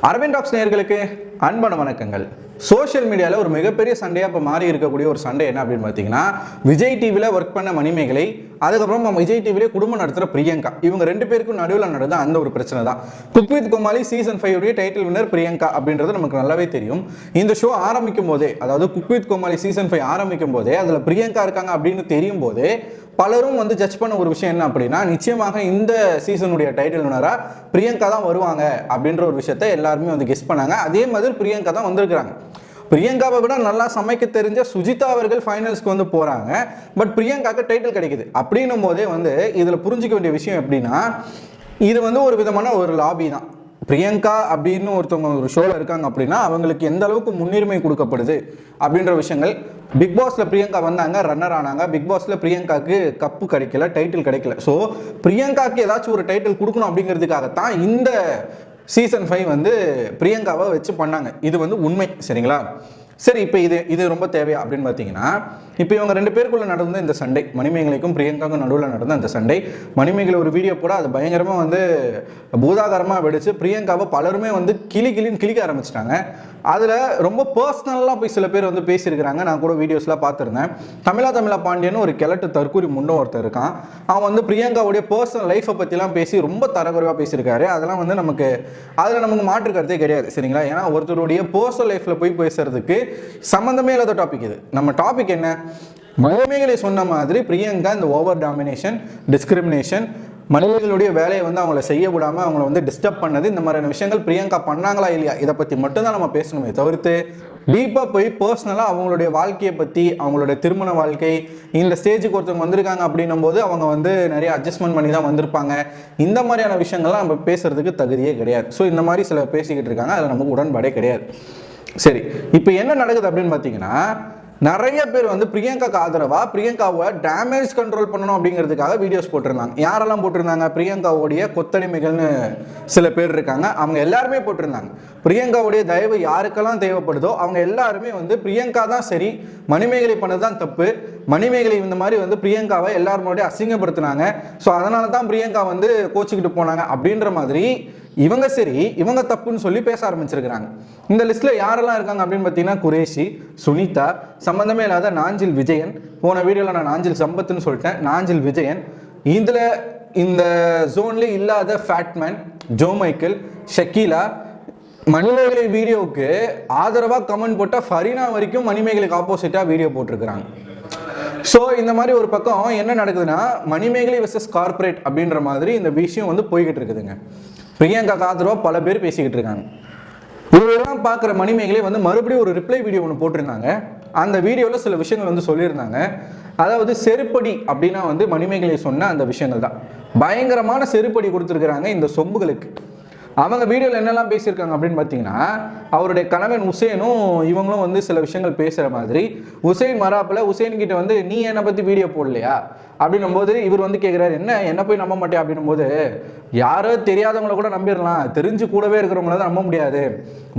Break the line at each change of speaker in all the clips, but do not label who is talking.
Aravind tax நேயர்களுக்கு அன்பான வணக்கங்கள். சோஷியல் மீடியாவில் ஒரு மிகப்பெரிய சண்டையாக இப்போ மாறி இருக்கக்கூடிய ஒரு சண்டை என்ன அப்படின்னு பார்த்தீங்கன்னா, விஜய் டிவியில் ஒர்க் பண்ண மணிமேகலை, அதுக்கப்புறம் விஜய் டிவிலே குடும்பம் நடத்துகிற பிரியங்கா, இவங்க ரெண்டு பேருக்கும் நடுவில் நடந்த அந்த ஒரு பிரச்சனை தான். குக் வித் கோமாளி சீசன் 5 உடைய டைட்டில் வின்னர் பிரியங்கா அப்படின்றது நமக்கு நல்லாவே தெரியும். இந்த ஷோ ஆரம்பிக்கும் போதே, அதாவது குக் வித் கோமாளி சீசன் 5 ஆரம்பிக்கும் போதே அதில் பிரியங்கா இருக்காங்க அப்படின்னு தெரியும் போதே பலரும் ஜட்ஜ் பண்ண ஒரு விஷயம் என்ன அப்படின்னா, நிச்சயமாக இந்த சீசனுடைய டைட்டில் வினரா பிரியங்கா தான் வருவாங்க அப்படின்ற ஒரு விஷயத்தை எல்லாருமே கெஸ் பண்ணாங்க. அதே மாதிரி பிரியங்கா தான் வந்திருக்கிறாங்க. பிரியங்காவை விட நல்லா சமைக்க தெரிஞ்ச சுஜிதா அவர்கள் ஃபைனல்ஸ்க்கு போறாங்க. பட் பிரியங்காக்கு டைட்டில் கிடைக்குது அப்படின்னும் போதே இதுல புரிஞ்சிக்க வேண்டிய விஷயம் எப்படின்னா, இது ஒரு விதமான ஒரு லாபி தான். பிரியங்கா அப்படின்னு ஒருத்தவங்க ஒரு ஷோவில் இருக்காங்க அப்படின்னா அவங்களுக்கு எந்த அளவுக்கு முன்னுரிமை கொடுக்கப்படுது அப்படின்ற விஷயங்கள். பிக் பாஸ்ல பிரியங்கா வந்தாங்க, ரன்னர் ஆனாங்க. பிக் பாஸ்ல பிரியங்காக்கு கப்பு கிடைக்கல, டைட்டில் கிடைக்கல. ஸோ பிரியங்காக்கு ஏதாச்சும் ஒரு டைட்டில் கொடுக்கணும் அப்படிங்கிறதுக்காகத்தான் இந்த சீசன் 5 பிரியங்காவை வச்சு பண்ணாங்க. இது உண்மை, சரிங்களா? சரி, இப்போ இது ரொம்ப தேவையா அப்படின்னு பார்த்தீங்கன்னா, இப்போ இவங்க ரெண்டு பேருக்குள்ள நடந்த இந்த சண்டை, மணிமேகலைக்கும் பிரியங்காவுக்கும் நடுவில் நடந்த அந்த சண்டை, மணிமேகலை ஒரு வீடியோ போட அது பயங்கரமாக பூதாகரமாக வெடிச்சு பிரியங்காவை பலருமே கிளின்னு கிளிக்க ஆரம்பிச்சிட்டாங்க. அதில் ரொம்ப பர்சனலாக போய் சில பேர் பேசியிருக்கிறாங்க. நான் கூட வீடியோஸ்லாம் பார்த்துருந்தேன். தமிழா பாண்டியன் ஒரு கிழட்டு தற்கூரி முன்னோ ஒருத்தர் இருக்கான். அவன் பிரியங்காவுடைய பர்சனல் லைஃப்பை பற்றிலாம் பேசி ரொம்ப தரக்குறைவாக பேசியிருக்காரு. அதெல்லாம் நமக்கு மாற்று கருத்தே கிடையாது, சரிங்களா? ஏன்னா ஒருத்தருடைய பர்சனல் லைஃப்பில் போய் பேசுறதுக்கு சம்மந்தமே இல்லாத டாபிக் இது. நம்ம டாபிக் என்ன? மணிமேகலை சொன்ன மாதிரி பிரியங்கா இந்த ஓவர் டாமினேஷன், டிஸ்கிரிமினேஷன், மனிதர்களுடைய வேலையை அவங்கள செய்ய விடாமல் அவங்கள டிஸ்டர்ப் பண்ணது, இந்த மாதிரியான விஷயங்கள் பிரியங்கா பண்ணாங்களா இல்லையா, இதை பற்றி மட்டும்தான் நம்ம பேசணுமே தவிர்த்து டீப்பாக போய் பர்சனலாக அவங்களுடைய வாழ்க்கையை பற்றி, அவங்களுடைய திருமண வாழ்க்கை, இந்த ஸ்டேஜுக்கு ஒருத்தவங்க வந்திருக்காங்க அப்படின்னும் போது அவங்க நிறைய அட்ஜஸ்ட்மெண்ட் பண்ணி தான் வந்திருப்பாங்க. இந்த மாதிரியான விஷயங்கள்லாம் நம்ம பேசுறதுக்கு தகுதியே கிடையாது. ஸோ இந்த மாதிரி சில பேசிக்கிட்டு இருக்காங்க, அதில் நமக்கு உடன்பாடே கிடையாது. சரி, இப்போ என்ன நடக்குது அப்படின்னு பார்த்தீங்கன்னா, நிறைய பேர் பிரியங்காக்கு ஆதரவா பிரியங்காவை டேமேஜ் கண்ட்ரோல் பண்ணணும் அப்படிங்கிறதுக்காக வீடியோஸ் போட்டிருந்தாங்க. யாரெல்லாம் போட்டிருந்தாங்க? பிரியங்காவுடைய கொத்தடிமைகள்னு சில பேர் இருக்காங்க, அவங்க எல்லாருமே போட்டிருந்தாங்க. பிரியங்காவுடைய தயவு யாருக்கெல்லாம் தேவைப்படுதோ அவங்க எல்லாருமே பிரியங்கா தான் சரி, மணிமேகலை பண்ணது தான் தப்பு, மணிமேகலை இந்த மாதிரி பிரியங்காவை எல்லாருமோடைய அசிங்கப்படுத்தினாங்க, ஸோ அதனால தான் பிரியங்கா கோச்சிக்கிட்டு போனாங்க அப்படின்ற மாதிரி இவங்க சரி இவங்க தப்புன்னு சொல்லி பேச ஆரம்பிச்சிருக்கிறாங்க. இந்த லிஸ்ட்ல யாரெல்லாம் இருக்காங்க அப்படின்னு பார்த்தீங்கன்னா, குரேஷி, சுனிதா, சம்பந்தமே இல்லாத நாஞ்சில் விஜயன், போன வீடியோவில் நான் நாஞ்சில் சம்பத்துன்னு சொல்லிட்டேன், நாஞ்சில் விஜயன், இதில் இந்த ஜோன்ல இல்லாத ஃபேட்மேன், ஜோ மைக்கேல், ஷக்கீலா, மணிமேகலை வீடியோவுக்கு ஆதரவாக கமெண்ட் போட்டால் ஃபரீனா வரைக்கும் மணிமேகலைக்கு ஆப்போசிட்டாக வீடியோ போட்டிருக்கிறாங்க. ஸோ இந்த மாதிரி ஒரு பக்கம் என்ன நடக்குதுன்னா, மணிமேகலை வெர்சஸ் கார்பரேட் அப்படின்ற மாதிரி இந்த விஷயம் போய்கிட்டு இருக்குதுங்க. பிரியங்கா ஆதரவாக பல பேர் பேசிக்கிட்டு இருக்காங்க. இதெல்லாம் பார்க்குற மணிமேகலை மறுபடியும் ஒரு ரிப்ளை வீடியோ ஒன்று போட்டிருந்தாங்க. அந்த வீடியோவில் சில விஷயங்கள் சொல்லியிருந்தாங்க. அதாவது செருப்படி அப்படின்னா மணிமேகலை சொன்ன அந்த விஷயங்கள் தான். பயங்கரமான செருப்படி கொடுத்துருக்குறாங்க இந்த சொம்புகளுக்கு. அவங்க வீடியோவில் என்னெல்லாம் பேசியிருக்காங்க அப்படின்னு பார்த்தீங்கன்னா, அவருடைய கணவன் உசேனும் இவங்களும் சில விஷயங்கள் பேசுகிற மாதிரி, உசேன் மராப்பில் உசேன் கிட்ட நீ என்னை பற்றி வீடியோ போடலையா அப்படின்னும் போது இவர் கேட்குறாரு, என்ன போய் நம்ப மாட்டேன் அப்படின்னும் போது, யாரோ தெரியாதவங்கள கூட நம்பிடலாம், தெரிஞ்சு கூடவே இருக்கிறவங்கள தான் நம்ப முடியாது.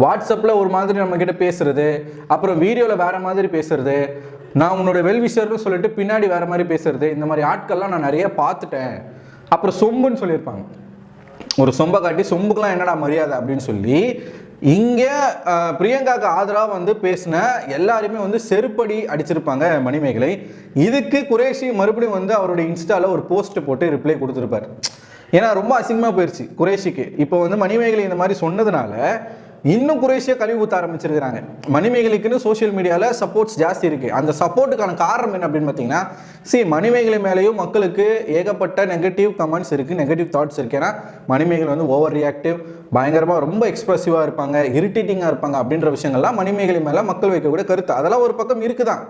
வாட்ஸ்அப்பில் ஒரு மாதிரி நம்ம கிட்ட பேசுறது, அப்புறம் வீடியோவில் வேற மாதிரி பேசுறது, நான் உன்னோட வெல்விஷர்னு சொல்லிட்டு பின்னாடி வேற மாதிரி பேசுறது, இந்த மாதிரி ஆட்கள்லாம் நான் நிறைய பார்த்துட்டேன். அப்புறம் சொம்புன்னு சொல்லியிருப்பாங்க. ஒரு சொம்பை காட்டி சொம்புக்கெல்லாம் என்னடா மரியாதை அப்படின்னு சொல்லி இங்கே பிரியங்காவுக்கு ஆதரவாக பேசின எல்லாருமே செருப்படி அடிச்சிருப்பாங்க மணிமேகலை. இதுக்கு குரேஷி மறுபடியும் அவருடைய இன்ஸ்டாவில் ஒரு போஸ்ட் போட்டு ரிப்ளை கொடுத்துருப்பாரு. ஏன்னா ரொம்ப அசிங்கமாக போயிடுச்சு குரேஷிக்கு. இப்போ மணிமேகலை இந்த மாதிரி சொன்னதுனால இன்னும் குரேஷியை கழுவி ஊற்ற ஆரம்பிச்சிருக்கிறாங்க. மணிமேகலைக்குன்னு சோஷியல் மீடியாவில் சப்போர்ட்ஸ் ஜாஸ்தி இருக்குது. அந்த சப்போர்ட்டுக்கான காரணம் என்ன அப்படின்னு பார்த்தீங்கன்னா, மணிமேகலை மேலேயும் மக்களுக்கு ஏகப்பட்ட நெகட்டிவ் கமெண்ட்ஸ் இருக்குது, நெகட்டிவ் தாட்ஸ் இருக்குது. ஏன்னா மணிமேகலை ஓவர் ரியாக்டிவ், பயங்கரமாக ரொம்ப எக்ஸ்பிரசிவாக இருப்பாங்க, இரிட்டேட்டிங்காக இருப்பாங்க அப்படின்ற விஷயங்கள்லாம் மணிமேகலை மேலே மக்கள் வைக்கக்கூடிய கருத்து. அதெல்லாம் ஒரு பக்கம் இருக்குதான்.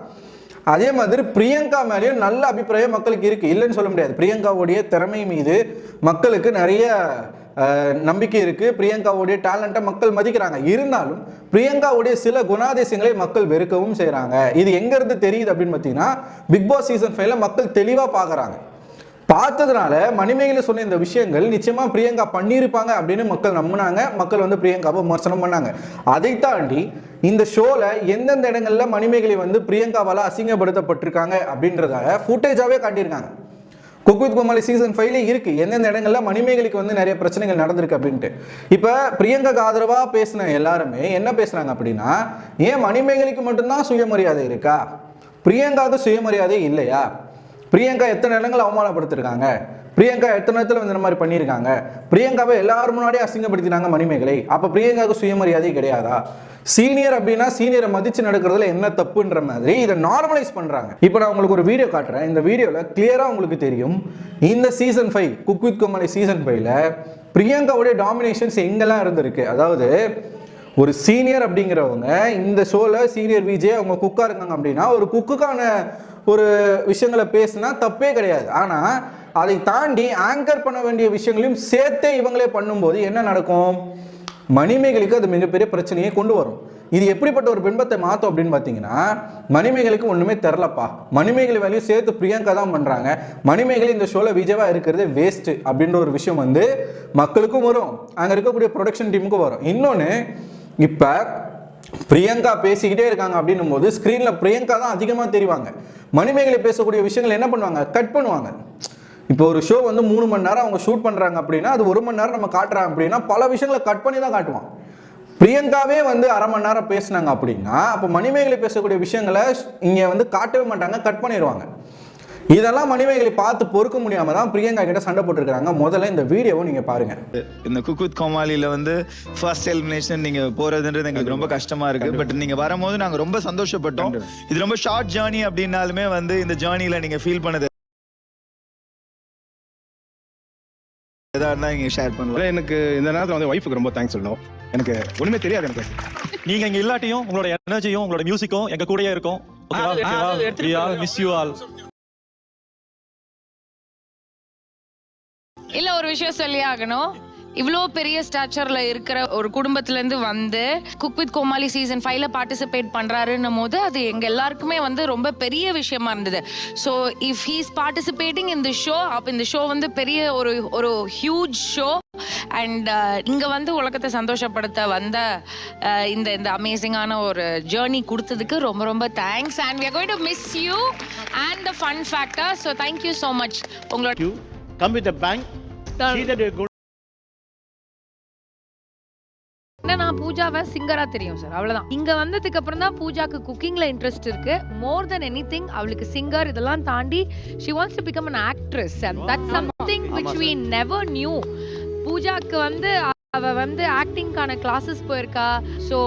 அதே மாதிரி பிரியங்கா மேலேயும் நல்ல அபிப்பிராயம் மக்களுக்கு இருக்குது, இல்லைன்னு சொல்ல முடியாது. பிரியங்காவுடைய திறமை மீது மக்களுக்கு நிறைய நம்பிக்கை இருக்குது. பிரியங்காவுடைய டேலண்ட்டை மக்கள் மதிக்கிறாங்க. இருந்தாலும் பிரியங்காவுடைய சில குணாதிசயங்களை மக்கள் வெறுக்கவும் செய்கிறாங்க. இது எங்கேருந்து தெரியுது அப்படின்னு பார்த்தீங்கன்னா, பிக் பாஸ் சீசன் 5 மக்கள் தெளிவாக பார்க்குறாங்க. பார்த்ததுனால மணிமேகலை சொன்ன இந்த விஷயங்கள் நிச்சயமா பிரியங்கா பண்ணியிருப்பாங்க அப்படின்னு மக்கள் நம்பினாங்க. மக்கள் பிரியங்காவை விமர்சனம் பண்ணாங்க. அதை தாண்டி இந்த ஷோல எந்தெந்த இடங்கள்ல மணிமேகலை பிரியங்காவால் அசிங்கப்படுத்தப்பட்டிருக்காங்க அப்படின்றத ஃபுட்டேஜாவே காட்டியிருக்காங்க. குக் வித் கோமாளி சீசன் 5 இருக்கு எந்தெந்த இடங்கள்ல மணிமேகலைக்கு வந்து நிறைய பிரச்சனைகள் நடந்திருக்கு அப்படின்ட்டு. இப்ப பிரியங்காக்கு ஆதரவா பேசின எல்லாருமே என்ன பேசுறாங்க அப்படின்னா, ஏன் மணிமேகலைக்கு மட்டும்தான் சுயமரியாதை இருக்கா, பிரியங்காவுக்கு சுயமரியாதை இல்லையா, பிரியங்கா எத்தனை இடங்கள் அவமானப்படுத்திருக்காங்க, பிரியங்கா எத்தனை இடத்துல வந்து இந்த மாதிரி பண்ணியிருக்காங்க, பிரியங்காவை எல்லாரும் முன்னாடியே அசிங்கப்படுத்தினாங்க மணிமேகலை, அப்ப பிரியங்காவுக்கு சுயமரியாதை கிடையாதா, சீனியர் அப்படின்னா சீனியரை மதிச்சு நடக்கிறதுல என்ன தப்புன்ற மாதிரி இதை நார்மலைஸ் பண்றாங்க. இப்போ நான் உங்களுக்கு ஒரு வீடியோ காட்டுறேன். இந்த வீடியோல கிளியரா உங்களுக்கு தெரியும் இந்த season 5 cook with Comali season 5ல பிரியங்காவுடைய டாமினேஷன்ஸ் எங்கெல்லாம் இருந்திருக்கு. அதாவது ஒரு சீனியர் அப்படிங்கிறவங்க இந்த ஷோல சீனியர் விஜய் அவங்க குக்கா இருக்காங்க அப்படின்னா ஒரு குக்குக்கான ஒரு விஷயங்களை பேசினா தப்பே கிடையாது. ஆனா அதை தாண்டி ஆங்கர் பண்ண வேண்டிய விஷயங்களையும் சேர்த்தே இவங்களே பண்ணும்போது என்ன நடக்கும், மணிமேகலைக்கு அது மிகப்பெரிய பிரச்சனையை கொண்டு வரும். இது எப்படிப்பட்ட ஒரு பின்பத்தை மாற்றும் அப்படின்னு பார்த்தீங்கன்னா, மணிமேகலைக்கு ஒன்றுமே தெரிலப்பா, மணிமேகலை வேலையும் சேர்த்து பிரியங்கா தான் பண்ணுறாங்க, மணிமேகலை இந்த ஷோவில் விஜயவா இருக்கிறது வேஸ்ட்டு அப்படின்ற ஒரு விஷயம் வந்து மக்களுக்கும் வரும், அங்கே இருக்கக்கூடிய ப்ரொடக்ஷன் டீமுக்கும் வரும். இன்னொன்று, இப்போ பிரியங்கா பேசிக்கிட்டே இருக்காங்க அப்படின்னும் போது ஸ்க்ரீனில் பிரியங்கா தான் அதிகமாக தெரிவாங்க. மணிமேகலை பேசக்கூடிய விஷயங்கள் என்ன பண்ணுவாங்க, கட் பண்ணுவாங்க. இப்போ ஒரு ஷோ வந்து 3 மணி நேரம் அவங்க ஷூட் பண்ணுறாங்க அப்படின்னா அது 1 மணி நேரம் நம்ம காட்டுறாங்க அப்படின்னா பல விஷயங்களை கட் பண்ணி தான் காட்டுவான். பிரியங்காவே வந்து அரை மணி நேரம் பேசினாங்க அப்படின்னா அப்போ மணிமேகலை பேசக்கூடிய விஷயங்களை இங்கே வந்து காட்டவே மாட்டாங்க, கட் பண்ணிடுவாங்க. இதெல்லாம் மணிமேகலை பார்த்து பொறுக்க முடியாம தான் பிரியங்கா கிட்ட சண்டை போட்டுருக்காங்க. முதல்ல இந்த வீடியோவை நீங்க பாருங்க.
இந்த குக் வித் கோமாளில வந்து ஃபர்ஸ்ட் எலிமினேஷன் நீங்க போறதுன்றது எங்களுக்கு ரொம்ப கஷ்டமா இருக்கு. பட் நீங்க வரும்போது நாங்க ரொம்ப சந்தோஷப்பட்டோம். இது ரொம்ப ஷார்ட் ஜேர்னி அப்படின்னாலுமே வந்து இந்த ஜேர்னில நீங்க ஃபீல் பண்ணது ஷேர் பண்ணலாம்.
எனக்கு இந்த நேரத்தில் வந்து ஒய்ஃபுக்கு ரொம்ப தேங்க்ஸ் சொல்லணும். எனக்கு ஒண்ணுமே தெரியாது. எனக்கு
நீங்க இங்க இல்லாட்டியும் உங்களோட எனர்ஜியும் உங்களோட மியூசிக்கும் எங்க கூடயே இருக்கும். Miss you all.
இல்ல ஒரு விஷயம் சொல்லி ஆகணும், இவ்வளோ பெரிய ஸ்டாச்சர்ல இருக்கிற ஒரு குடும்பத்துல இருந்து வந்து குக் வித் கோமாளி சீசன் 5ல பார்ட்டிசிபேட் பண்றாருன்னும் போது அது எங்க எல்லாருக்குமே வந்து ரொம்ப பெரிய விஷயமா இருந்தது. So if he's participating in the show, அப்போ இந்த ஷோ வந்து பெரிய ஒரு ஹியூஜ் ஷோ. அண்ட் இங்க வந்து உலகத்தை சந்தோஷப்படுத்த வந்த இந்த அமேசிங்கான ஒரு ஜேர்னி கொடுத்ததுக்கு ரொம்ப ரொம்ப thanks. And we are going to miss you and the fun factor. So thank you so much. உங்களோட
come with a bang. See that you're good.
நான் பூஜாவை சிங்கரா தெரியும் சார், அவ்வளவுதான். இங்க வந்ததுக்கு அப்புறம் தான் பூஜாக்கு குக்கிங்ல இன்ட்ரெஸ்ட் இருக்கு. மோர் தென் எனிதிங் அவளுக்கு சிங்கர் இதெல்லாம் தாண்டி she wants to become an actress and that's something which we never knew. பூஜாக்கு வந்து அவ வந்து ஆக்டிங்கான கிளாஸஸ் போயிருக்கா. ஸோ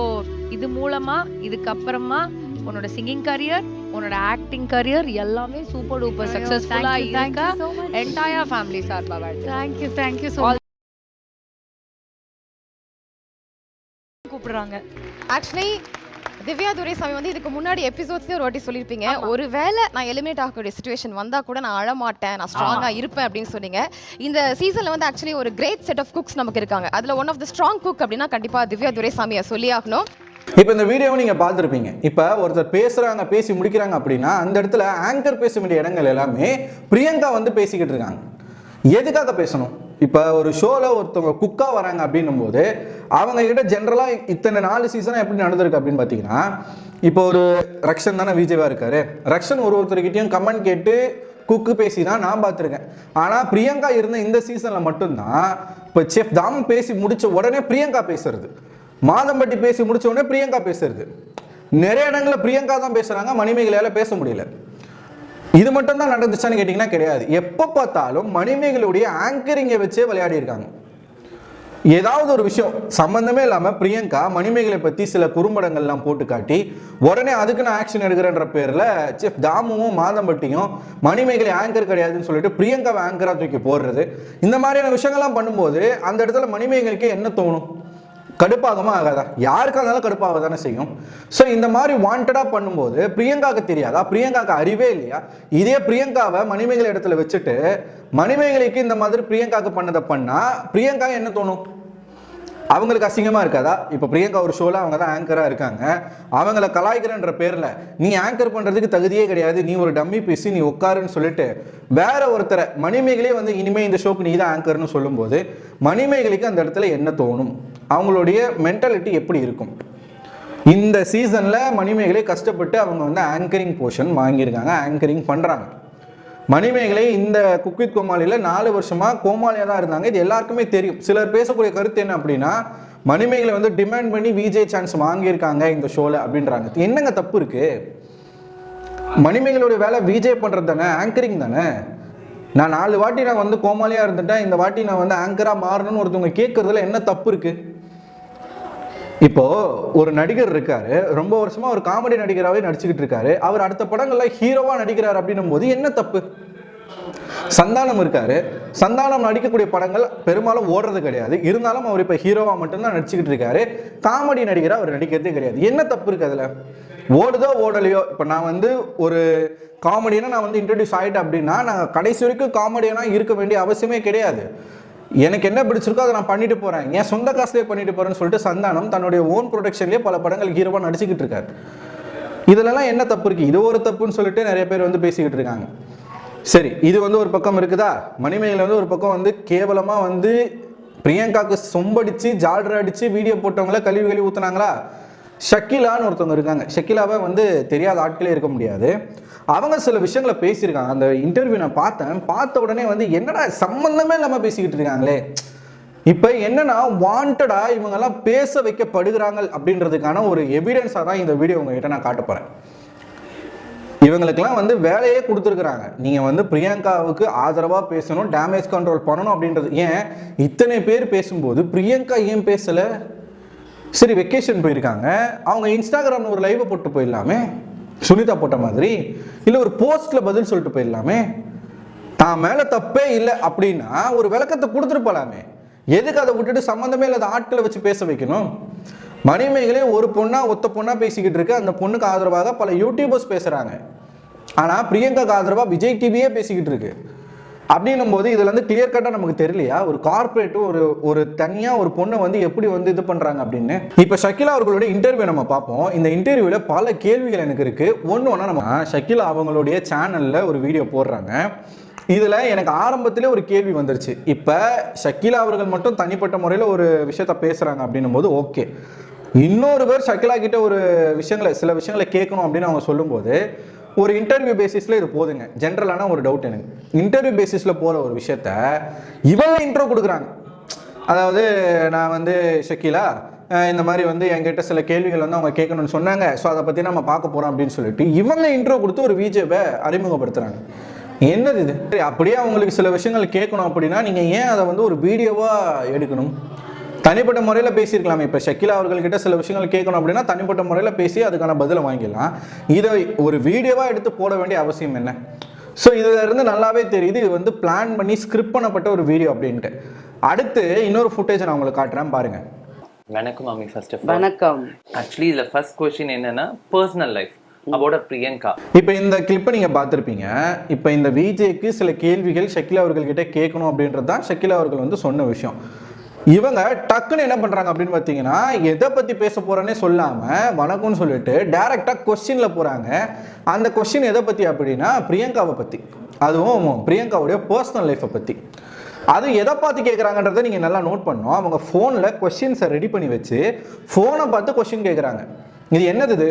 இது மூலமா இதுக்கப்புறமா உன்னோட சிங்கிங் கரியர், உன்னோட ஆக்டிங் கரியர் எல்லாமே சூப்பர் டூப்பர் சக்சஸ்ஃபுல்லா இருக்கா. என்டையர் ஃபேமிலி சார்பா தேங்க் யூ ஸோ மச்.
கூப்பிடுறாங்க. ஆக்சுவலி திவ்யா துரைசாமி வந்து இதுக்கு முன்னாடி எபிசோட்ஸ்லயே ஒரு வாட்டி சொல்லியிருப்பீங்க, ஒருவேளை நான் எலிமினேட் ஆகக்கூடிய சிச்சுவேஷன் வந்தா கூட நான் அழமாட்டேன், நான் ஸ்ட்ராங்கா இருப்பேன் அப்படின்னு சொன்னீங்க. இந்த சீசன்ல வந்து ஆக்சுவலி ஒரு கிரேட் செட் ஆஃப் குக்ஸ் நமக்கு இருக்காங்க. அதுல one of the strong cook அப்படின்னா கண்டிப்பா திவ்யா துரைசாமியை சொல்லி ஆகணும்.
இப்போ இந்த வீடியோவை நீங்க பார்த்துருப்பீங்க. இப்போ ஒருத்தர் பேசுறாங்க, பேசி முடிக்கிறாங்க அப்படின்னா அந்த இடத்துல ஆங்கர் பேச வேண்டிய இடங்கள் எல்லாமே பிரியங்கா வந்து பேசிக்கிட்டு இருக்காங்க. எதுக்காக பேசணும்? இப்போ ஒரு ஷோவில் ஒருத்தவங்க குக்காக வராங்க அப்படின்னும் போது அவங்க கிட்ட ஜென்ரலாக இத்தனை 4 சீசனாக எப்படி நடந்திருக்கு அப்படின்னு பார்த்தீங்கன்னா, இப்போ ஒரு ரக்ஷன் தானே விஜயவா இருக்காரு, ரக்ஷன் ஒருத்தர்கிட்டையும் கமெண்ட் கேட்டு குக்கு பேசி தான் நான் பார்த்துருக்கேன். ஆனால் பிரியங்கா இருந்த இந்த சீசனில் மட்டும்தான் இப்போ செஃப் தாம் பேசி முடிச்ச உடனே பிரியங்கா பேசுறது, மாதம்பட்டி பேசி முடிச்ச உடனே பிரியங்கா பேசுறது, நிறைய இடங்களில் பிரியங்கா தான் பேசுகிறாங்க, மணிமேகலையால் பேச முடியல. இது மட்டும் தான் நடந்துச்சான்னு கேட்டிங்கன்னா கிடையாது. எப்போ பார்த்தாலும் மணிமேகலையுடைய ஆங்கரிங்கை வச்சே விளையாடி இருக்காங்க. ஏதாவது ஒரு விஷயம் சம்பந்தமே இல்லாமல் பிரியங்கா மணிமேகலை பற்றி சில குறும்படங்கள்லாம் போட்டு காட்டி உடனே அதுக்கு நான் ஆக்ஷன் எடுக்கிறேன்ற பேரில் செஃப் தாமுவும் மாதம்பட்டியும் மணிமேகலை ஆங்கர் கிடையாதுன்னு சொல்லிட்டு பிரியங்காவை ஆங்கராக தூக்கி போடுறது, இந்த மாதிரியான விஷயங்கள்லாம் பண்ணும்போது அந்த இடத்துல மணிமேகலைக்கு என்ன தோணும்? கடுப்பாகமா ஆகாதா? யாருக்கா இருந்தாலும் கடுப்பாக தானே செய்யும். ஸோ இந்த மாதிரி வாண்டடா பண்ணும்போது பிரியங்காவுக்கு தெரியாதா? பிரியங்காவுக்கு அறிவே இல்லையா? இதே பிரியங்காவை மணிமேகலை இடத்துல வச்சுட்டு மணிமேகலைக்கு இந்த மாதிரி பிரியங்காவுக்கு பண்ணதை பண்ணா பிரியங்கா என்ன தோணும்? அவங்களுக்கு அசிங்கமா இருக்காதா? இப்போ பிரியங்கா ஒரு ஷோல அவங்க தான் ஆங்கரா இருக்காங்க, அவங்கள கலாய்க்கிறன்ற பேர்ல நீ ஆங்கர் பண்றதுக்கு தகுதியே கிடையாது, நீ ஒரு டம்மி பேசி நீ உட்காருன்னு சொல்லிட்டு வேற ஒருத்தரை மணிமேகலையே வந்து இனிமே இந்த ஷோக்கு நீ தான் ஆங்கர்னு சொல்லும்போது மணிமேகலைக்கு அந்த இடத்துல என்ன தோணும்? அவங்களுடைய மென்டாலிட்டி எப்படி இருக்கும்? இந்த சீசன்ல மணிமேகலை கஷ்டப்பட்டு அவங்க வந்து ஆங்கரிங் போர்ஷன் வாங்கியிருக்காங்க, ஆங்கரிங் பண்றாங்க. மணிமேகலை இந்த குக் வித் கோமாளியில் 4 வருஷமா கோமாளியாக தான் இருந்தாங்க. இது எல்லாருக்குமே தெரியும். சிலர் பேசக்கூடிய கருத்து என்ன அப்படின்னா, மணிமேகலை வந்து டிமாண்ட் பண்ணி விஜே சான்ஸ் வாங்கியிருக்காங்க இந்த ஷோவில் அப்படின்றாங்க. என்னங்க தப்பு இருக்கு? மணிமேகலையோட வேலை விஜே பண்ணுறது தானே, ஆங்கரிங் தானே. நான் 4 வாட்டி நான் வந்து கோமாளியாக இருந்துட்டேன், இந்த வாட்டி நான் வந்து ஆங்கராக மாறணும்னு ஒருத்தவங்க கேட்கறதுல என்ன தப்பு இருக்கு? இப்போ ஒரு நடிகர் இருக்காரு, ரொம்ப வருஷமா ஒரு காமெடி நடிகராகவே நடிச்சுக்கிட்டு இருக்காரு. அவர் அடுத்த படங்கள்ல ஹீரோவா நடிக்கிறார் அப்படின்னும் போது என்ன தப்பு? சந்தானம் இருக்காரு, சந்தானம் நடிக்கக்கூடிய படங்கள் பெரும்பாலும் ஓடுறது கிடையாது. இருந்தாலும் அவர் இப்ப ஹீரோவா மட்டும்தான் நடிச்சுக்கிட்டு இருக்காரு. காமெடி நடிகரா அவர் நடிக்கிறதே கிடையாது. என்ன தப்பு இருக்கு அதுல? ஓடுதோ ஓடலையோ, இப்ப நான் வந்து ஒரு காமெடினா நான் வந்து இன்ட்ரடியூஸ் ஆயிட்டேன் அப்படின்னா நான் கடைசி வரைக்கும் காமெடியனா இருக்க வேண்டிய அவசியமே கிடையாது. எனக்கு என்ன பிடிச்சிருக்கோ அதை நான் பண்ணிட்டு போறேன், என் சொந்த காசுலேயே பண்ணிட்டு போறேன்னு சொல்லிட்டு சந்தானம் தன்னுடைய ஓன் ப்ரொடக்ஷன்லேயே பல படங்கள் ஹீரோவா நடிச்சுக்கிட்டு இருக்காரு. இதுலலாம் என்ன தப்பு இருக்கு? இது ஒரு தப்புன்னு சொல்லிட்டு நிறைய பேர் வந்து பேசிக்கிட்டு இருக்காங்க. சரி, இது வந்து ஒரு பக்கம் இருக்குதா? மணிமேகலை வந்து ஒரு பக்கம் வந்து கேவலமா வந்து பிரியங்காக்கு சொம்படிச்சு ஜால்ரா அடிச்சு வீடியோ போட்டவங்கள கழுவி ஊத்துனாங்களா? ஷக்கிலான்னு ஒருத்தவங்க இருக்காங்க. ஷக்கிலாவை வந்து தெரியாத ஆட்களே இருக்க முடியாது. அவங்க சில விஷயங்களை பேசியிருக்காங்க. அந்த இன்டர்வியூ நான் பார்த்த உடனே வந்து என்னடா சம்பந்தமே இல்லாமல் பேசிக்கிட்டு இருக்காங்களே. இப்போ என்னன்னா வாண்டடா இவங்கெல்லாம் பேச வைக்கப்படுகிறாங்க அப்படின்றதுக்கான ஒரு எவிடன்ஸாக தான் இந்த வீடியோ உங்ககிட்ட நான் காட்ட போறேன். இவங்களுக்கெல்லாம் வந்து வேலையே கொடுத்துருக்குறாங்க. நீங்கள் வந்து பிரியங்காவுக்கு ஆதரவாக பேசணும், டேமேஜ் கண்ட்ரோல் பண்ணணும் அப்படின்றது. ஏன் இத்தனை பேர் பேசும்போது பிரியங்கா ஏன் பேசலை? சரி, வெக்கேஷன் போயிருக்காங்க, அவங்க இன்ஸ்டாகிராமில் ஒரு லைவை போட்டு போயிடலாமே, சுனிதா போட்ட மாதிரி. இல்லை ஒரு போஸ்ட்ல பதில் சொல்லிட்டு போயிடலாமே. தான் மேலே தப்பே இல்லை அப்படின்னா ஒரு விளக்கத்தை கொடுத்துட்டு எதுக்கு அதை விட்டுட்டு சம்மந்தமே இல்லாத ஆட்களை வச்சு பேச வைக்கணும்? மணிமேகலை ஒரு பொண்ணா ஒத்த பொண்ணா பேசிக்கிட்டு இருக்கு. அந்த பொண்ணுக்கு ஆதரவாக பல யூடியூபர்ஸ் பேசுறாங்க. ஆனால் பிரியங்காக்கு ஆதரவாக விஜய் டிவியே பேசிக்கிட்டு இருக்கு. அப்படின்னும் போது இதுல இருந்து கிளியர் கட்டா நமக்கு தெரியலையா ஒரு கார்பரேட் ஒரு தனியா ஒரு பொண்ணை வந்து எப்படி வந்து இது பண்றாங்க அப்படின்னு? இப்ப ஷக்கிலா அவர்களுடைய இன்டர்வியூ நம்ம பார்ப்போம். இந்த இன்டர்வியூல பல கேள்விகள் எனக்கு இருக்கு. ஒண்ணு நம்ம ஷக்கிலா அவங்களுடைய சேனல்ல ஒரு வீடியோ போடுறாங்க. இதுல எனக்கு ஆரம்பத்திலே ஒரு கேள்வி வந்துருச்சு. இப்ப ஷக்கிலா அவர்கள் மட்டும் தனிப்பட்ட முறையில ஒரு விஷயத்த பேசுறாங்க அப்படின்னும் போது ஓகே, இன்னொரு பேர் ஷக்கிலா கிட்ட ஒரு சில விஷயங்களை கேட்கணும் அப்படின்னு அவங்க சொல்லும்போது ஒரு இன்டர்வியூ பேசிஸ்ல இது போதுங்க. ஜென்ரலான ஒரு டவுட் எனக்கு, இன்டர்வியூ பேசிஸ்ல போற ஒரு விஷயத்த இவங்க இன்ட்ரோ கொடுக்குறாங்க. அதாவது நான் வந்து ஷக்கிலா இந்த மாதிரி வந்து என்கிட்ட சில கேள்விகள் வந்து அவங்க கேட்கணும்னு சொன்னாங்க, ஸோ அதை பற்றி நம்ம பார்க்க போகிறோம் அப்படின்னு சொல்லிட்டு இவங்க இன்ட்ரோ கொடுத்து ஒரு விஜேவை அறிமுகப்படுத்துகிறாங்க. என்னது இது? சரி, அப்படியே அவங்களுக்கு சில விஷயங்கள் கேட்கணும் அப்படின்னா நீங்கள் ஏன் அதை வந்து ஒரு வீடியோவாக எடுக்கணும்? தனிப்பட்ட முறையில் பேசியிருக்கலாமே. இப்போ ஷக்கிலா அவர்கள்கிட்ட சில விஷயங்கள் கேட்கணும் அப்படின்னா தனிப்பட்ட முறையில் பேசி அதுக்கான பதிலை வாங்கிடலாம். இதை ஒரு வீடியோவாக எடுத்து போட வேண்டிய அவசியம் என்ன? ஸோ இதுல இருந்து நல்லாவே தெரியுது இது வந்து பிளான் பண்ணி ஸ்கிரிப்ட் பண்ணப்பட்ட ஒரு வீடியோ அப்படின்ட்டு. அடுத்து இன்னொரு ஃபுட்டேஜ் நான் உங்களுக்கு காட்டுறேன் பாருங்க.
வணக்கம் மாமி. ஃபர்ஸ்ட் ஆஃப் ஆல் வணக்கம். ஆக்சுவலி இதுல ஃபர்ஸ்ட் क्वेश्चन என்னன்னா பர்சனல் லைஃப் அபௌட் பிரியங்கா. இப்போ இந்த கிளிப்பை நீங்க பார்த்திருப்பீங்க. இப்போ இந்த விஜேக்கு சில கேள்விகள் ஷக்கிலா அவர்கள் கிட்ட கேட்கணும் அப்படின்றது தான் ஷக்கிலா அவர்கள் வந்து சொன்ன விஷயம். இவங்க டக்குன்னு என்ன பண்றாங்க அப்படின்னு பார்த்தீங்கன்னா எதை பத்தி பேச போறேன்னே சொல்லாம வணக்கம்னு சொல்லிட்டு டைரக்டா கொஸ்டின்ல போறாங்க. அந்த கொஸ்டின் எதை பத்தி அப்படின்னா பிரியங்காவை பத்தி, அதுவும் பிரியங்காவுடைய பர்சனல் லைஃப்பை பத்தி. அது எதை பார்த்து கேட்குறாங்கன்றதை நீங்கள் நல்லா நோட் பண்ணணும். அவங்க ஃபோனில் கொஸ்டின்ஸை ரெடி பண்ணி வச்சு ஃபோனை பார்த்து கொஸ்டின் கேட்குறாங்க. இது என்னது இது?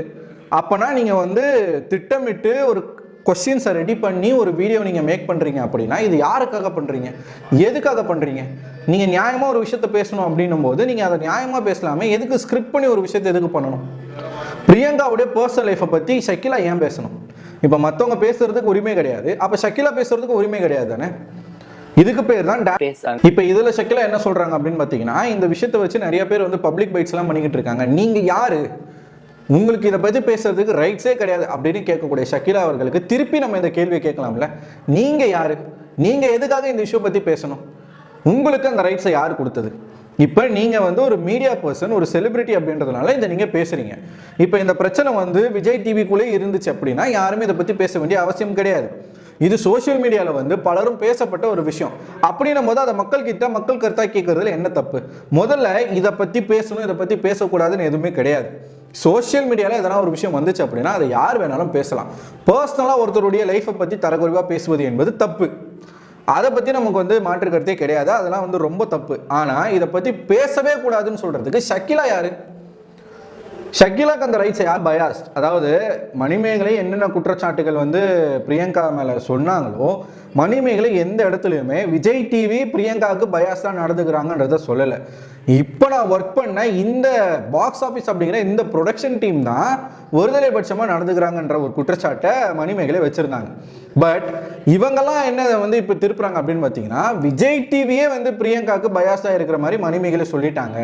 அப்போனா நீங்கள் வந்து திட்டமிட்டு ஒரு கொஸ்டின்ஸை ரெடி பண்ணி ஒரு வீடியோ நீங்கள் மேக் பண்ணுறீங்க அப்படின்னா இது யாருக்காக பண்ணுறீங்க, எதுக்காக பண்ணுறீங்க? நீங்கள் நியாயமாக ஒரு விஷயத்த பேசணும் அப்படின்னும் போது நீங்கள் அதை நியாயமாக பேசலாமே. எதுக்கு ஸ்கிரிப்ட் பண்ணி ஒரு விஷயத்தை எதுக்கு பண்ணணும்? பிரியங்காவுடைய பர்சனல் லைஃப்பை பற்றி ஷக்கிலா ஏன் பேசணும்? இப்போ மற்றவங்க பேசுறதுக்கு உரிமை கிடையாது, அப்போ ஷக்கிலா பேசுறதுக்கு உரிமை கிடையாது தானே? இதுக்கு பேர் தான் இப்ப இதுல ஷக்கிலா என்ன சொல்றாங்க அப்படின்னு பாத்தீங்கன்னா இந்த விஷயத்தை வச்சு நிறைய பேர் வந்து பப்ளிக் பைட்ஸ் எல்லாம் பண்ணிக்கிட்டு இருக்காங்க. நீங்க யாரு, உங்களுக்கு இதை பத்தி பேசுறதுக்கு ரைட்ஸே கிடையாது அப்படின்னு கேட்கக்கூடிய ஷக்கிலா அவர்களுக்கு திருப்பி நம்ம இந்த கேள்வியை கேட்கலாம்ல, நீங்க யாரு, நீங்க எதுக்காக இந்த இஷ்யூ பத்தி பேசணும், உங்களுக்கு அந்த ரைட்ஸை யார் கொடுத்தது? இப்போ நீங்கள் வந்து ஒரு மீடியா பர்சன், ஒரு செலிபிரிட்டி அப்படின்றதுனால இதை நீங்கள் பேசுகிறீங்க. இப்போ இந்த பிரச்சனை வந்து விஜய் டிவிக்குள்ளே இருந்துச்சு அப்படின்னா யாருமே இதை பற்றி பேச வேண்டிய அவசியம் கிடையாது. இது சோசியல் மீடியாவில் வந்து பலரும் பேசப்பட்ட ஒரு விஷயம். அப்படின்னும் போது அதை மக்கள் கருத்தாக கேட்கறதுல என்ன தப்பு? முதல்ல இதை பற்றி பேசணும், இதை பற்றி பேசக்கூடாதுன்னு எதுவுமே கிடையாது. சோசியல் மீடியாவில் எதனா ஒரு விஷயம் வந்துச்சு அப்படின்னா அதை யார் வேணாலும் பேசலாம். பர்சனலாக ஒருத்தருடைய லைஃப்பை பற்றி தரக்குறைவாக பேசுவது என்பது தப்பு. அதை பற்றி நமக்கு வந்து மாற்று கருத்தே கிடையாது. அதெல்லாம் வந்து ரொம்ப தப்பு. ஆனால் இதை பற்றி பேசவே கூடாதுன்னு சொல்கிறதுக்கு ஷக்கிலா யாரு?
ஷக்கிலாக்கு அந்த ரைட்ஸ் யார் பயாஸ்ட், அதாவது மணிமேகலை என்னென்ன குற்றச்சாட்டுகள் வந்து பிரியங்கா மேலே சொன்னாங்களோ மணிமேகலை எந்த இடத்துலையுமே விஜய் டிவி பிரியங்காவுக்கு பயாஸ்டாக நடந்துக்கிறாங்கன்றத சொல்லலை. இப்போ நான் ஒர்க் பண்ண இந்த பாக்ஸ் ஆஃபீஸ் அப்படிங்கிற இந்த ப்ரொடக்ஷன் டீம் தான் ஒருதலை பட்சமாக நடந்துக்கிறாங்கன்ற ஒரு குற்றச்சாட்டை மணிமேகலை வச்சுருந்தாங்க. பட் இவங்கெல்லாம் என்ன வந்து இப்போ திருப்புறாங்க அப்படின்னு பார்த்தீங்கன்னா விஜய் டிவியே வந்து பிரியங்காவுக்கு பயாஸாக இருக்கிற மாதிரி மணிமேகலை சொல்லிட்டாங்க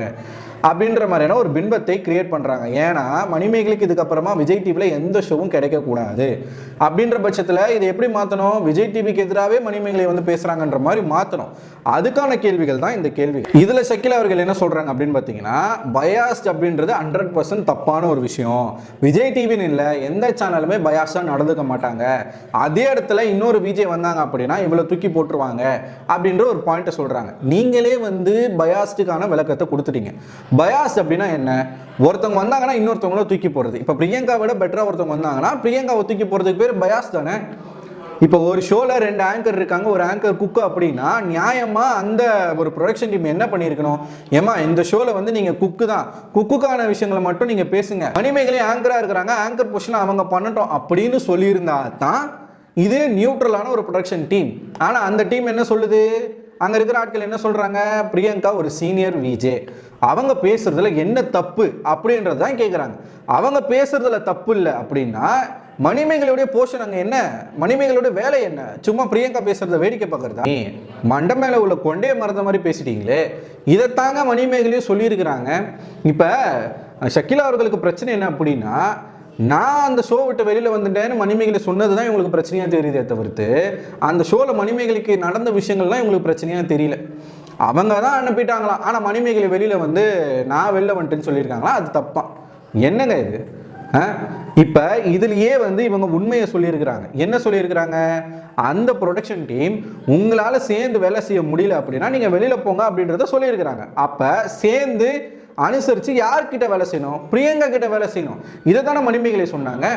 அப்படின்ற மாதிரியான ஒரு பின்பத்தை கிரியேட் பண்ணுறாங்க. ஏன்னா மணிமேகலைக்கு இதுக்கப்புறமா விஜய் டிவியில் எந்த ஷோவும் கிடைக்கக்கூடாது அப்படின்ற பட்சத்தில் இதை எப்படி மாற்றணும், விஜய் டிவிக்கு எதிராகவே மணிமேகலை வந்து பேசுகிறாங்கன்ற மாதிரி மாற்றணும். அதுக்கான கேள்விகள் தான் இந்த கேள்வி. இதில் ஷக்கிலா அவர்கள் என்ன சொல்கிறாங்க அப்படின்னு பார்த்தீங்கன்னா பயாஸ்ட் அப்படின்றது 100% தப்பான ஒரு விஷயம். விஜய் டிவின்னு இல்லை, எந்த சேனலுமே பயாஸ்டாக நடந்துக்க மாட்டாங்க. அதே இடத்துல இன்னொரு விஜய் வந்தாங்க அப்படின்னா இவ்வளோ தூக்கி போட்டுருவாங்க அப்படின்ற ஒரு பாயிண்ட்டை சொல்கிறாங்க. நீங்களே வந்து பயாஸ்டுக்கான விளக்கத்தை கொடுத்துட்டீங்க. பயாஸ் அப்படின்னா என்ன, ஒருத்தவங்க வந்தாங்கன்னா இன்னொருத்தவங்கள தூக்கி போடுறது. இப்போ பிரியங்கா விட பெட்டராக ஒருத்தவங்க வந்தாங்கன்னா பிரியங்காவை தூக்கி போடுறதுக்கு பேர் பயாஸ் தானே. இப்போ ஒரு ஷோவில் 2 ஆங்கர் இருக்காங்க, ஒரு ஆங்கர் குக்கு அப்படின்னா நியாயமாக அந்த ஒரு ப்ரொடக்ஷன் டீம் என்ன பண்ணியிருக்கணும், ஏமா இந்த ஷோவில் வந்து நீங்கள் குக்கு தான், குக்குக்கான விஷயங்களை மட்டும் நீங்கள் பேசுங்க, மணிமேகலை ஆங்கராக இருக்கிறாங்க, ஆங்கர் பொசிஷன் அவங்க பண்ணட்டும் அப்படின்னு சொல்லியிருந்தா தான் இது நியூட்ரலான ஒரு ப்ரொடக்ஷன் டீம். ஆனால் அந்த டீம் என்ன சொல்லுது, அங்கே இருக்கிற ஆட்கள் என்ன சொல்கிறாங்க, பிரியங்கா ஒரு சீனியர் விஜே, அவங்க பேசுறதுல என்ன தப்பு அப்படின்றது தான் கேட்குறாங்க. அவங்க பேசுறதுல தப்பு இல்லை அப்படின்னா மணிமேகலையுடைய போர்ஷன் அங்கே என்ன, மணிமேகலையோட வேலை என்ன, சும்மா பிரியங்கா பேசுறத வேடிக்கை பார்க்கறதா? மண்டை மேலே உள்ள கொண்டே மறந்த மாதிரி பேசிட்டீங்களே, இதைத்தாங்க மணிமேகலையும் சொல்லியிருக்கிறாங்க. இப்போ ஷக்கிலா அவர்களுக்கு பிரச்சனை என்ன அப்படின்னா, நான் அந்த ஷோ விட்டு வெளியில் வந்துட்டேன்னு மணிமேகலை சொன்னது தான் இவங்களுக்கு பிரச்சனையாக தெரியுதே தவிர்த்து அந்த ஷோவில் மணிமேகலைக்கு நடந்த விஷயங்கள்லாம் இவங்களுக்கு பிரச்சனையாக தெரியல. அவங்க தான் அனுப்பிட்டாங்களாம், ஆனால் மணிமேகலை வெளியில் வந்து நான் வெளில வந்துட்டேன்னு சொல்லியிருக்காங்களா, அது தப்பா? என்னங்க இது? இப்போ இதுலேயே வந்து இவங்க உண்மையை சொல்லியிருக்கிறாங்க. என்ன சொல்லியிருக்கிறாங்க, அந்த ப்ரொடக்ஷன் டீம் உங்களால் சேர்ந்து வேலை செய்ய முடியல அப்படின்னா நீங்கள் வெளியில் போங்க அப்படின்றத சொல்லியிருக்கிறாங்க. அப்போ சேர்ந்து அனுசரித்து யார்கிட்ட வேலை செய்யணும், பிரியங்கா கிட்ட வேலை செய்யணும். இதை தானே மணிமேகலை சொன்னாங்க.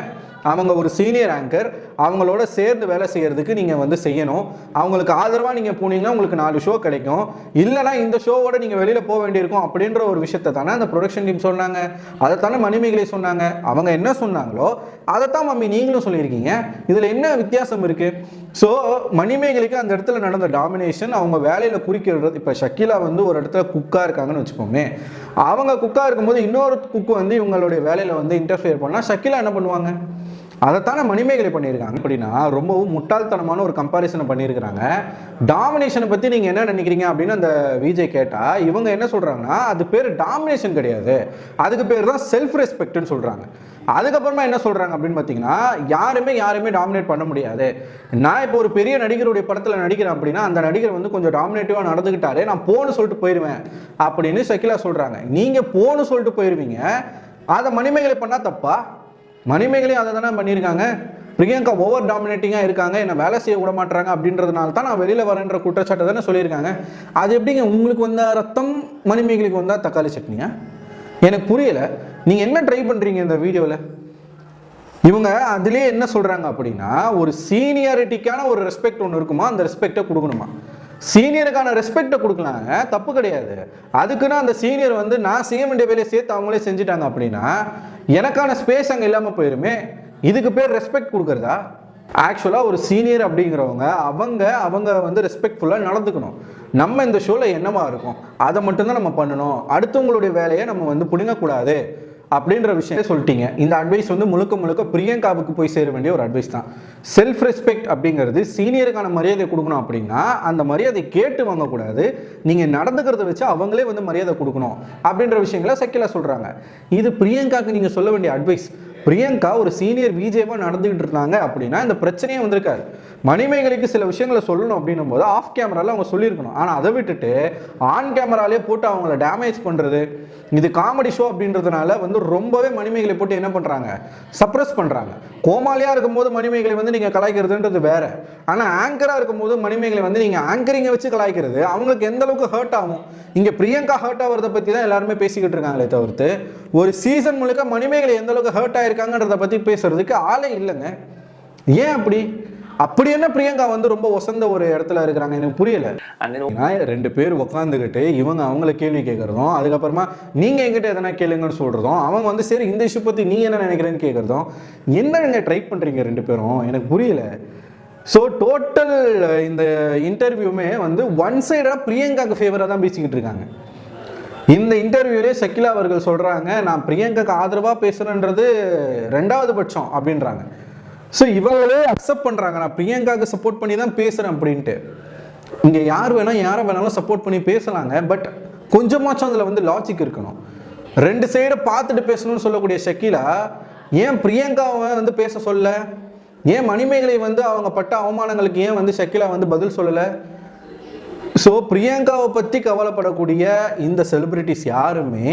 அவங்க ஒரு சீனியர் ஆங்கர், அவங்களோட சேர்ந்து வேலை செய்யறதுக்கு நீங்கள் வந்து செய்யணும். அவங்களுக்கு ஆதரவாக நீங்கள் போனீங்கன்னா உங்களுக்கு 4 ஷோ கிடைக்கும், இல்லைனா இந்த ஷோவோட நீங்கள் வெளியில் போக வேண்டியிருக்கும் அப்படின்ற ஒரு விஷயத்தை தானே அந்த ப்ரொடக்ஷன் டீம் சொன்னாங்க. அதைத்தானே மணிமேகலை சொன்னாங்க. அவங்க என்ன சொன்னாங்களோ அதைத்தான் மம்மி நீங்களும் சொல்லியிருக்கீங்க. இதில் என்ன வித்தியாசம் இருக்குது? ஸோ மணிமேகலைக்கு அந்த இடத்துல நடந்த டாமினேஷன் அவங்க வேலையில் குறிக்கிறது. இப்போ ஷக்கிலா வந்து ஒரு இடத்துல குக்காக இருக்காங்கன்னு வச்சுக்கோமே, அவங்க குக்காக இருக்கும்போது இன்னொரு குக்கு வந்து இவங்களுடைய வேலையில் வந்து இன்டர்ஃபியர் பண்ணால் ஷக்கிலா என்ன பண்ணுவாங்க? அதைத்தானே மணிமேகலை பண்ணியிருக்காங்க. அப்படின்னா ரொம்பவும் முட்டாள்தனமான ஒரு கம்பாரிசனை பண்ணியிருக்கிறாங்க. டாமினேஷனை பற்றி நீங்கள் என்ன நினைக்கிறீங்க அப்படின்னு அந்த விஜய் கேட்டால் இவங்க என்ன சொல்கிறாங்கன்னா, அது பேர் டாமினேஷன் கிடையாது, அதுக்கு பேர் தான் செல்ஃப் ரெஸ்பெக்ட்னு சொல்கிறாங்க. அதுக்கப்புறமா என்ன சொல்கிறாங்க அப்படின்னு பார்த்தீங்கன்னா, யாருமே டாமினேட் பண்ண முடியாது. நான் இப்போ ஒரு பெரிய நடிகருடைய படத்தில் நடிக்கிறேன் அப்படின்னா அந்த நடிகர் வந்து கொஞ்சம் டாமினேட்டிவாக நடந்துக்கிட்டாலே நான் போன்னு சொல்லிட்டு போயிடுவேன் அப்படின்னு ஷக்கிலா சொல்கிறாங்க. நீங்கள் போன்னு சொல்லிட்டு போயிடுவீங்க, அதை மணிமேகலை பண்ணால் தப்பா? மணிமேகலை அதை தானே பண்ணியிருக்காங்க. பிரியங்கா ஓவர் டாமினேட்டிங்காக இருக்காங்க, என்னை வேலை செய்ய விட மாட்டாங்க அப்படின்றதுனால தான் நான் வெளியில் வரேன்ற குற்றச்சாட்டை தானே சொல்லியிருக்காங்க. அது எப்படிங்க உங்களுக்கு வந்த ரத்தம் மணிமேகலைக்கு வந்தால் தக்காளி சட்னியா? எனக்கு புரியலை. நீங்கள் என்ன ட்ரை பண்ணுறீங்க இந்த வீடியோவில்? இவங்க அதுலேயே என்ன சொல்கிறாங்க அப்படின்னா, ஒரு சீனியாரிட்டிக்கான ஒரு ரெஸ்பெக்ட் ஒன்று இருக்குமா, அந்த ரெஸ்பெக்டை கொடுக்கணுமா. சீனியருக்கான ரெஸ்பெக்டை கொடுக்கலாங்க, தப்பு கிடையாது. அதுக்குன்னா அந்த சீனியர் வந்து நான் செய்ய வேண்டிய வேலையை சேர்த்து அவங்களே செஞ்சுட்டாங்க அப்படின்னா எனக்கான ஸ்பேஸ் அங்கே இல்லாமல் போயிருமே. இதுக்கு பேர் ரெஸ்பெக்ட் கொடுக்குறதா? ஆக்சுவலாக ஒரு சீனியர் அப்படிங்கிறவங்க அவங்க வந்து ரெஸ்பெக்ட்ஃபுல்லாக நடந்துக்கணும். நம்ம இந்த ஷோவில் என்னவா இருக்கும் அதை மட்டும்தான் நம்ம பண்ணணும், அடுத்தவங்களுடைய வேலையை நம்ம வந்து பிடுங்கக்கூடாது அப்படின்ற விஷயத்தை சொல்லிட்டீங்க. இந்த அட்வைஸ் வந்து முழுக்க பிரியங்காவுக்கு போய் சேர வேண்டிய ஒரு அட்வைஸ் தான். செல்ஃப் ரெஸ்பெக்ட் அப்படிங்கிறது சீனியருக்கான மரியாதை கொடுக்கணும் அப்படின்னா அந்த மரியாதை கேட்டு வாங்கக்கூடாது, நீங்கள் நடந்துக்கிறத வச்சு அவங்களே வந்து மரியாதை கொடுக்கணும் அப்படின்ற விஷயங்களை ஷக்கிலா சொல்கிறாங்க. இது பிரியங்காவுக்கு நீங்கள் சொல்ல வேண்டிய அட்வைஸ். பிரியங்கா ஒரு சீனியர் விஜேவாக நடந்துகிட்டு இருந்தாங்க அப்படின்னா இந்த பிரச்சனையே வந்திருக்காரு. மணிமேகலைக்கு சில விஷயங்களை சொல்லணும் அப்படின்னும் போது ஆஃப் கேமரால அவங்க சொல்லியிருக்கணும். ஆனால் அதை விட்டுட்டு ஆன் கேமராலே போட்டு அவங்கள டேமேஜ் பண்ணுறது, இது காமெடி ஷோ அப்படின்றதுனால வந்து ரொம்பவே மணிமேகலை போட்டு என்ன பண்ணுறாங்க, சப்ரஸ் பண்ணுறாங்க. கோமாளியாக இருக்கும்போது மணிமேகலை வந்து நீங்கள் கலாய்க்கிறதுன்றது வேற, ஆனால் ஆங்கராக இருக்கும்போது மணிமேகலை வந்து நீங்கள் ஆங்கரிங்கை வச்சு கலாய்க்கிறது அவங்களுக்கு எந்த அளவுக்கு ஹர்ட் ஆகும். இங்கே பிரியங்கா ஹர்ட் ஆகிறத பற்றி தான் எல்லாருமே பேசிக்கிட்டு இருக்காங்களே தவிர்த்து ஒரு சீசன் முழுக்க மணிமேகலை எந்த அளவுக்கு ஹர்ட் ஆயிருக்காங்கன்றத பற்றி பேசுறதுக்கு ஆளே இல்லைங்க. ஏன் அப்படி? அப்படி என்ன பிரியங்கா வந்து ரொம்ப ஒசந்த ஒரு இடத்துல இருக்கிறாங்க எனக்கு புரியல. ரெண்டு பேர் உட்காந்துக்கிட்டு இவங்க அவங்கள கேள்வி கேட்கறதும், அதுக்கப்புறமா நீங்க எங்கிட்ட எதனா கேளுங்கன்னு சொல்றதும், அவங்க வந்து சரி இந்த இஷ்யூ பத்தி நீ என்ன நினைக்கிறேன்னு கேட்கறதும், என்ன ட்ரை பண்றீங்க ரெண்டு பேரும் எனக்கு புரியல. ஸோ டோட்டல் இந்த இன்டர்வியூமே வந்து ஒன் சைடாக பிரியங்காக்கு ஃபேவராக தான் பேசிக்கிட்டு இருக்காங்க. இந்த இன்டர்வியூலே ஷக்கிலா அவர்கள் சொல்றாங்க நான் பிரியங்காக்கு ஆதரவாக பேசுறேன்றது 2வது பட்சம் அப்படின்றாங்க. ஸோ இவங்களே அக்செப்ட் பண்றாங்க நான் பிரியங்காவுக்கு சப்போர்ட் பண்ணி தான் பேசுறேன் அப்படின்ட்டு. இங்க யார் யாரை வேணாலும் சப்போர்ட் பண்ணி பேசலாங்க, பட் கொஞ்சமாச்சும் அதில் வந்து லாஜிக் இருக்கணும். 2 சைடை பார்த்துட்டு பேசணும்னு சொல்லக்கூடிய ஷக்கிலா ஏன் பிரியங்காவை வந்து பேச சொல்ல, ஏன் மணிமேகலை வந்து அவங்க பட்ட அவமானங்களுக்கு ஏன் வந்து ஷக்கிலா வந்து பதில் சொல்லலை? ஸோ பிரியங்காவை பற்றி கவலைப்படக்கூடிய இந்த செலிபிரிட்டிஸ் யாருமே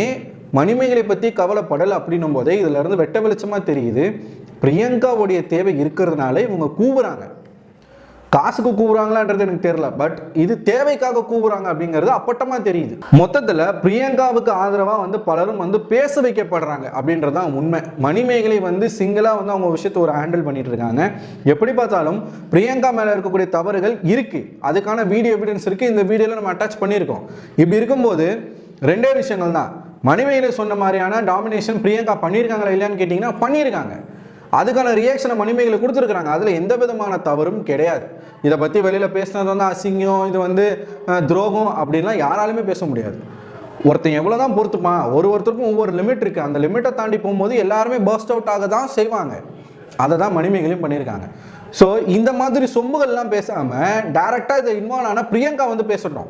மணிமேகலை பற்றி கவலைப்படலை அப்படின்னும் போதே இதுல இருந்து வெட்ட வெளிச்சமாக தெரியுது பிரியங்காவுடைய தேவை இருக்கிறதுனால இவங்க கூவுறாங்க. காசுக்கு கூவுறாங்களான்றது எனக்கு தெரியல, பட் இது தேவைக்காக கூவுறாங்க அப்படிங்கிறது அப்பட்டமா தெரியுது. மொத்தத்துல பிரியங்காவுக்கு ஆதரவா வந்து பலரும் வந்து பேச வைக்கப்படுறாங்க அப்படின்றதான் உண்மை. மணிமேகலை வந்து சிங்கிளா வந்து அவங்க விஷயத்தை ஒரு ஹேண்டில் பண்ணிட்டு இருக்காங்க. எப்படி பார்த்தாலும் பிரியங்கா மேல இருக்கக்கூடிய தவறுகள் இருக்கு, அதுக்கான வீடியோ எவிடன்ஸ் இருக்கு, இந்த வீடியோல நம்ம அட்டாச் பண்ணியிருக்கோம். இப்படி இருக்கும்போது 2 விஷயங்கள் தான். மணிமேகலை சொன்ன மாதிரியான டாமினேஷன் பிரியங்கா பண்ணியிருக்காங்களா இல்லையான்னு கேட்டீங்கன்னா பண்ணியிருக்காங்க. அதுக்கான ரியாக்ஷனை மணிமேகலை கொடுத்துருக்குறாங்க. அதில் எந்த விதமான தவறும் கிடையாது. இதை பற்றி வெளியில் பேசினது வந்து அசிங்கம், இது வந்து துரோகம் அப்படின்லாம் யாராலுமே பேச முடியாது. ஒருத்தன் எவ்வளோ தான் பொறுத்துப்பான், ஒருத்தருக்கும் ஒவ்வொரு லிமிட் இருக்குது. அந்த லிமிட்டை தாண்டி போகும்போது எல்லாருமே பர்ஸ்ட் அவுட் ஆக தான் செய்வாங்க. அதை தான் மணிமேகலையும் பண்ணியிருக்காங்க. ஸோ இந்த மாதிரி சொம்புகள்லாம் பேசாமல் டைரெக்டாக இதை இன்வால்வ் ஆனால் பிரியங்கா வந்து பேசட்டும்.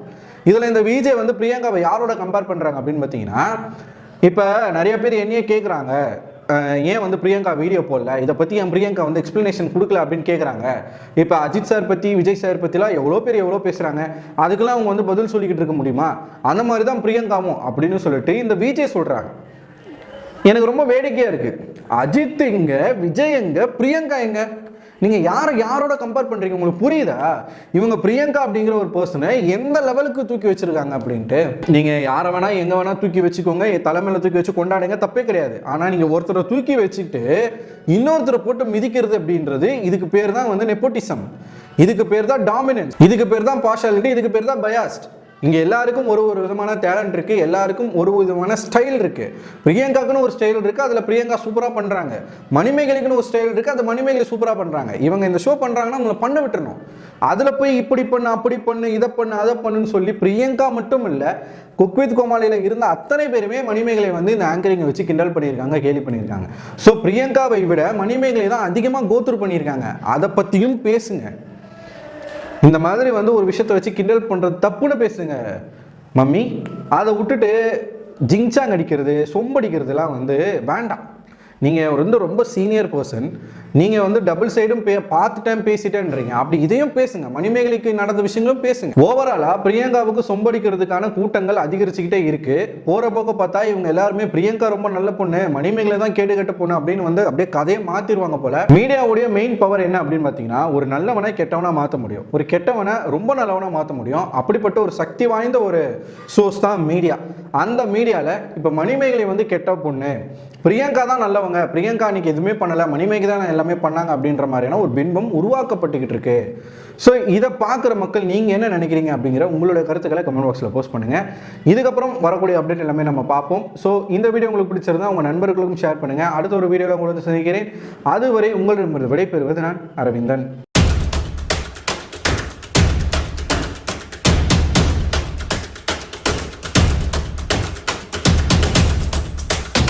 இதில் இந்த விஜய் வந்து பிரியங்காவை யாரோட கம்பேர் பண்ணுறாங்க அப்படின்னு பார்த்தீங்கன்னா, இப்போ நிறைய பேர் என்னையே கேட்குறாங்க ஏன் வந்து பிரியங்கா வீடியோ போடல, இதை பற்றி என் பிரியங்கா வந்து எக்ஸ்பிளனேஷன் கொடுக்கல அப்படின்னு கேட்குறாங்க. இப்போ அஜித் சார் பற்றி விஜய் சார் பற்றிலாம் எவ்வளோ பேசுகிறாங்க, அதுக்கெல்லாம் அவங்க வந்து பதில் சொல்லிக்கிட்டு இருக்க முடியுமா? அந்த மாதிரி தான் பிரியங்காவும் அப்படின்னு சொல்லிட்டு இந்த விஜய் சொல்கிறாங்க. எனக்கு ரொம்ப வேடிக்கையாக இருக்குது. அஜித் எங்க, விஜய் எங்க, பிரியங்கா எங்க? நீங்கள் யாரோட கம்பேர் பண்ணுறீங்க? உங்களுக்கு புரியுதா? இவங்க பிரியங்கா அப்படிங்கிற ஒரு பர்சனை எந்த லெவலுக்கு தூக்கி வச்சிருக்காங்க அப்படின்ட்டு. நீங்கள் யாரை வேணா எங்கே வேணா தூக்கி வச்சுக்கோங்க, தலைமையில் தூக்கி வச்சு கொண்டாடுங்க, தப்பே கிடையாது. ஆனால் நீங்கள் ஒருத்தரை தூக்கி வச்சுக்கிட்டு இன்னொருத்தரை போட்டு மிதிக்கிறது அப்படின்றது, இதுக்கு பேர் தான் வந்து நெப்போட்டிசம், இதுக்கு பேர் தான் டாமினன்ஸ், இதுக்கு பேர் தான் பார்ஷாலிட்டி, இதுக்கு பேர் தான் பயாஸ்ட். இங்கே எல்லாருக்கும் ஒரு விதமான டேலண்ட் இருக்குது, எல்லாருக்கும் ஒரு விதமான ஸ்டைல் இருக்குது. பிரியங்காக்குன்னு ஒரு ஸ்டைல் இருக்குது, அதில் பிரியங்கா சூப்பராக பண்ணுறாங்க. மணிமேகலைக்குன்னு ஒரு ஸ்டைல் இருக்குது, அது மணிமேகலை சூப்பராக பண்ணுறாங்க. இவங்க இந்த ஷோ பண்ணுறாங்கன்னா அவங்களை பண்ண விட்டுறணும். அதில் போய் இப்படி பண்ணு, அப்படி பண்ணு, இதை பண்ணு, அதை பண்ணுன்னு சொல்லி பிரியங்கா மட்டும் இல்லை, குக் வித் கோமாளியில் இருந்த அத்தனை பேருமே மணிமேகலை வந்து இந்த ஆங்கரிங்கை வச்சு கிண்டல் பண்ணியிருக்காங்க, கேலி பண்ணியிருக்காங்க. ஸோ பிரியங்காவை விட மணிமேகலை தான் அதிகமாக கோத்ரூ பண்ணியிருக்காங்க. அதை பற்றியும் பேசுங்க. இந்த மாதிரி வந்து ஒரு விஷயத்தை வச்சு கிண்டல் பண்ணுறது தப்புன்னு பேசுங்க மம்மி. அதை விட்டுட்டு ஜிங்சாங் அடிக்கிறது, சொம்படிக்கிறதுலாம் வந்து வேண்டாம். நீங்கள் வந்து ரொம்ப சீனியர் பர்சன், நீங்கள் வந்து டபுள் சைடும் பார்த்துட்டேன் பேசிட்டேன்றீங்க. அப்படி இதையும் பேசுங்க, மணிமேகலைக்கு நடந்த விஷயங்களும் பேசுங்க. ஓவராலாக பிரியங்காவுக்கு சொம்படிக்கிறதுக்கான கூட்டங்கள் அதிகரிச்சுக்கிட்டே இருக்கு. போகிற போக்க பார்த்தா இவங்க எல்லாருமே பிரியங்கா ரொம்ப நல்ல பொண்ணு, மணிமேகலை தான் கேட்டு பொண்ணு அப்படின்னு வந்து அப்படியே கதையை மாற்றிடுவாங்க போல. மீடியாவுடைய மெயின் பவர் என்ன அப்படின்னு பார்த்தீங்கன்னா, ஒரு நல்லவனை கெட்டவனாக மாற்ற முடியும், ஒரு கெட்டவனை ரொம்ப நல்லவனாக மாற்ற முடியும். அப்படிப்பட்ட ஒரு சக்தி வாய்ந்த ஒரு சோர்ஸ் தான் மீடியா. அந்த மீடியாவில் இப்போ மணிமேகலை வந்து கெட்ட பொண்ணு, பிரியங்கா தான் நல்லவங்க, பிரியங்கா அன்னைக்கு எதுவுமே பண்ணலை, மணிமேகலை தான் எல்லாமே பண்ணாங்க அப்படின்ற மாதிரியான ஒரு பின்பம் உருவாக்கப்பட்டுக்கிட்டு இருக்கு. ஸோ இதை பார்க்குற மக்கள் நீங்கள் என்ன நினைக்கிறீங்க அப்படிங்கிற உங்களுடைய கருத்துக்களை கமெண்ட் பாக்ஸில் போஸ்ட் பண்ணுங்கள். இதுக்கப்புறம் வரக்கூடிய அப்டேட் எல்லாமே நம்ம பார்ப்போம். ஸோ இந்த வீடியோ உங்களுக்கு பிடிச்சிருந்தா உங்கள் நண்பர்களுக்கும் ஷேர் பண்ணுங்கள். அடுத்த ஒரு வீடியோவில் உங்களுக்கு சந்திக்கிறேன். அதுவரை உங்களிடமிருந்து விடைபெறுவது நான் அரவிந்தன்.